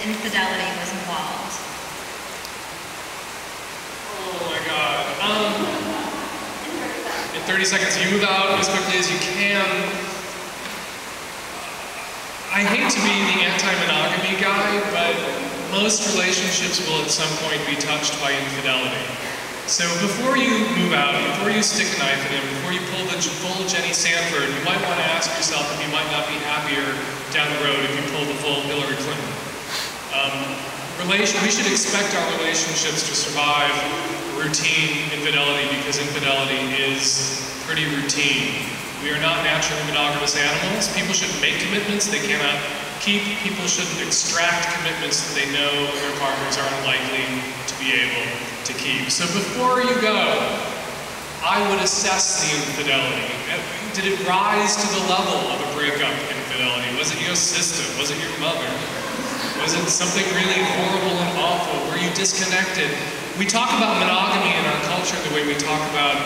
infidelity was involved? Oh my God. In 30 seconds, you move out as quickly as you can. I hate to be the anti-monogamy guy, but most relationships will at some point be touched by infidelity. So before you move out, before you stick a knife in him, before you pull the full Jenny Sanford, you might want to ask yourself if you might not be happier down the road if you pull the full Hillary Clinton. We should expect our relationships to survive routine infidelity because infidelity is pretty routine. We are not naturally monogamous animals. People should make commitments they cannot keep. People shouldn't extract commitments that they know their partners are unlikely to be able to keep. So before you go, I would assess the infidelity. Did it rise to the level of a breakup infidelity? Was it your sister? Was it your mother? Was it something really horrible and awful? Were you disconnected? We talk about monogamy in our culture the way we talk about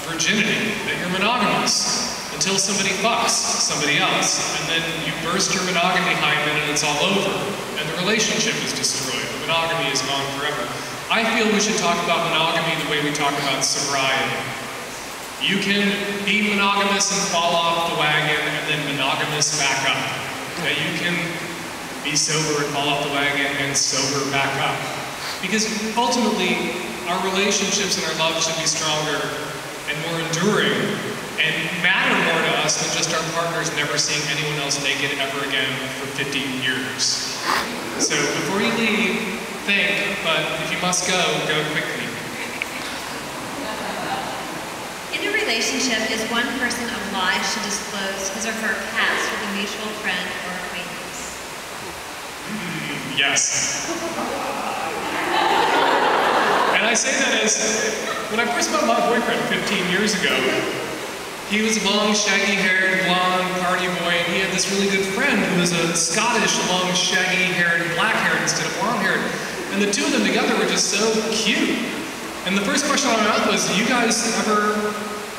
virginity, that you're monogamous until somebody fucks somebody else, and then you burst your monogamy hymen and it's all over, and the relationship is destroyed. The monogamy is gone forever. I feel we should talk about monogamy the way we talk about sobriety. You can be monogamous and fall off the wagon and then monogamous back up. Okay? You can be sober and fall off the wagon and sober back up. Because ultimately, our relationships and our love should be stronger and more enduring and matter more to us than just our partners never seeing anyone else naked ever again for 50 years. So before you leave, think, but if you must go, go quickly. In a relationship, is one person obliged to disclose his or her past with a mutual friend or acquaintance? Yes. And I say that as, when I first met my boyfriend 15 years ago, he was a long, shaggy-haired, blonde party boy, and he had this really good friend who was a Scottish, long, shaggy-haired, black-haired instead of blonde-haired. And the two of them together were just so cute. And the first question on my mouth was, you guys ever,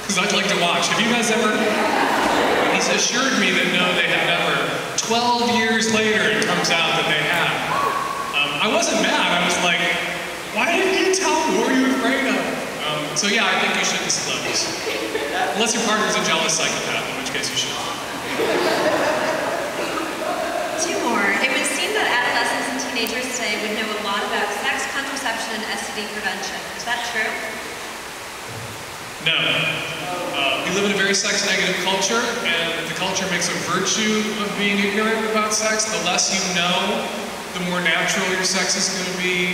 because I'd like to watch, have you guys ever? And he's assured me that no, they have never. 12 years later, it comes out that they have. I wasn't mad, I was like, why didn't you tell me? What were you afraid of? So yeah, I think you should disclose. Unless your partner's a jealous psychopath, in which case you should. Two more. It would seem that adolescents and teenagers today would know a lot about sex, contraception, and STD prevention. Is that true? No. We live in a very sex-negative culture, and the culture makes a virtue of being ignorant about sex. The less you know, the more natural your sex is going to be.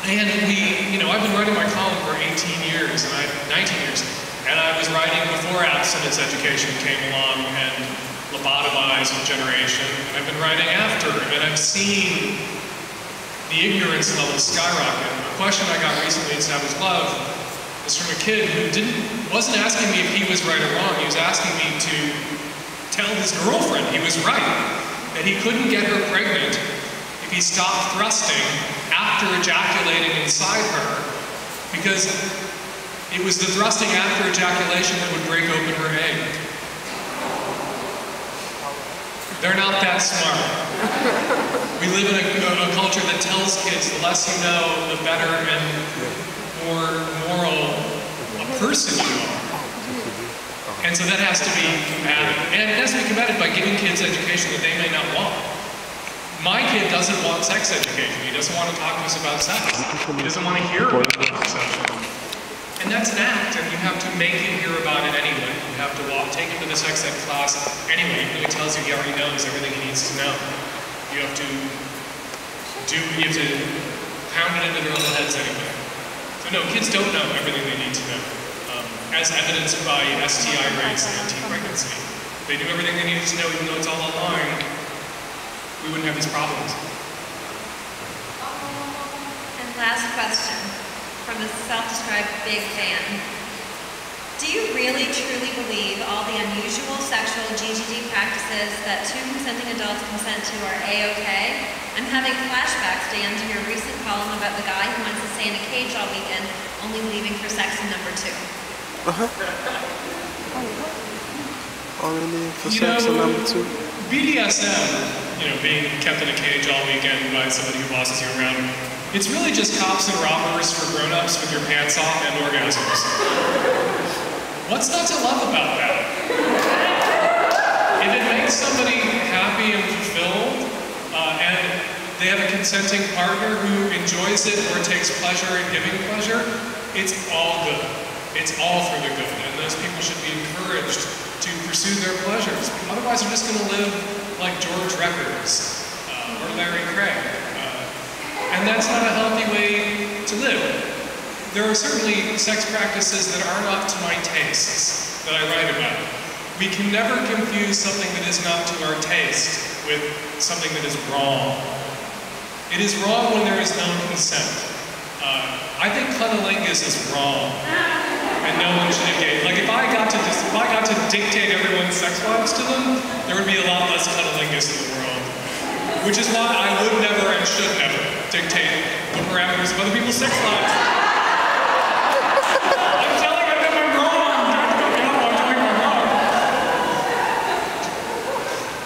And I've been writing my column for 18 years, and 19 years, and I was writing before abstinence education came along and lobotomized a generation, and I've been writing after, and I've seen the ignorance level skyrocket. A question I got recently in Savage Love was from a kid who wasn't asking me if he was right or wrong, he was asking me to tell his girlfriend he was right, that he couldn't get her pregnant if he stopped thrusting after ejaculating inside her, because it was the thrusting after ejaculation that would break open her egg. They're not that smart. We live in a culture that tells kids the less you know, the better and more moral a person you are. And so that has to be combated. And it has to be combated by giving kids education that they may not want. My kid doesn't want sex education. He doesn't want to talk to us about sex. He doesn't want to hear about contraception. And that's an act, and you have to make him hear about it anyway. You have to take him to the sex ed class anyway, even though he tells you he already knows everything he needs to know. You have to pound it into their little heads anyway. So no, kids don't know everything they need to know, as evidenced by STI rates and anti-pregnancy. If they knew everything they needed to know, even though it's all online, we wouldn't have these problems. And last question, from a self-described big fan. Do you really, truly believe all the unusual sexual GGD practices that two consenting adults consent to are A-okay? I'm having flashbacks, Dan, to your recent column about the guy who wants to stay in a cage all weekend, only leaving for sex in number 2. Only leaving for sex in number 2. BDSM being kept in a cage all weekend by somebody who bosses you around. It's really just cops and robbers for grown-ups with your pants off and orgasms. What's not to love about that? If it makes somebody happy and fulfilled, and they have a consenting partner who enjoys it or takes pleasure in giving pleasure, it's all good. It's all for the good, and those people should be encouraged to pursue their pleasures. Otherwise, they're just going to live like George Records or Larry Craig. And that's not a healthy way to live. There are certainly sex practices that are not to my tastes that I write about. We can never confuse something that is not to our taste with something that is wrong. It is wrong when there is no consent. I think cunnilingus is wrong, and no one should engage. Like if I got to dictate everyone's sex lives to them, there would be a lot less cunnilingus in the world. Which is why I would never and should never dictate the parameters of other people's sex lives. I'm telling them that I'm wrong. I'm telling them I'm wrong.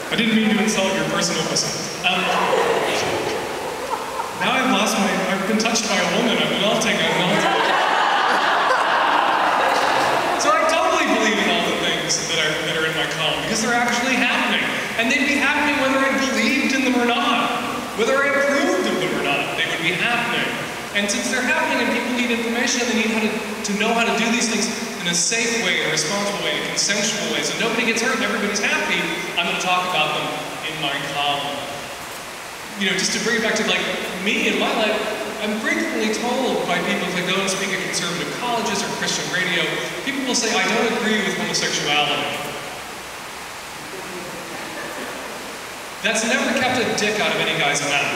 I didn't mean to insult your personal innocence. Now I've been touched by a woman, I'm melting. So I totally believe in all the things that are in my column, because they're actually happening. And they'd be happening whether I believed in them or not, whether I approved of them or not, they would be happening. And since they're happening and people need information and they need to know how to do these things in a safe way, in a responsible way, in a consensual way, so nobody gets hurt and everybody's happy, I'm going to talk about them in my column. Just to bring it back to me in my life, I'm frequently told by people if I go and speak at conservative colleges or Christian radio, people will say, I don't agree with homosexuality. That's never kept a dick out of any guy's mouth.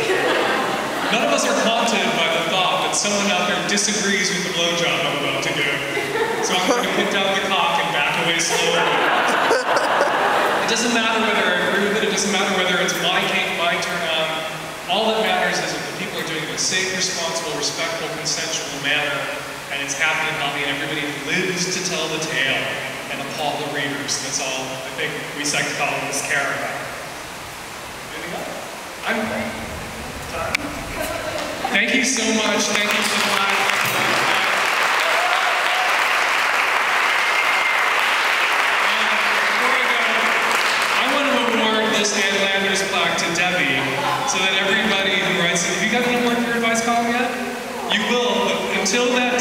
None of us are haunted by the thought that someone out there disagrees with the blowjob I'm about to give. So I'm going to put down the cock and back away slowly. It doesn't matter whether I agree with it, it doesn't matter whether it's my cake, my turn on. All that matters is that the people are doing it in a safe, responsible, respectful, consensual manner, and it's happy and healthy, and everybody lives to tell the tale and appall the readers. That's all I think we sex columnists care about. Anything else? I'm done. Thank you so much. Thank you so much. This Ann Landers plaque to Debbie, so that everybody who writes it, have you got an award for your advice column yet? You will, but until that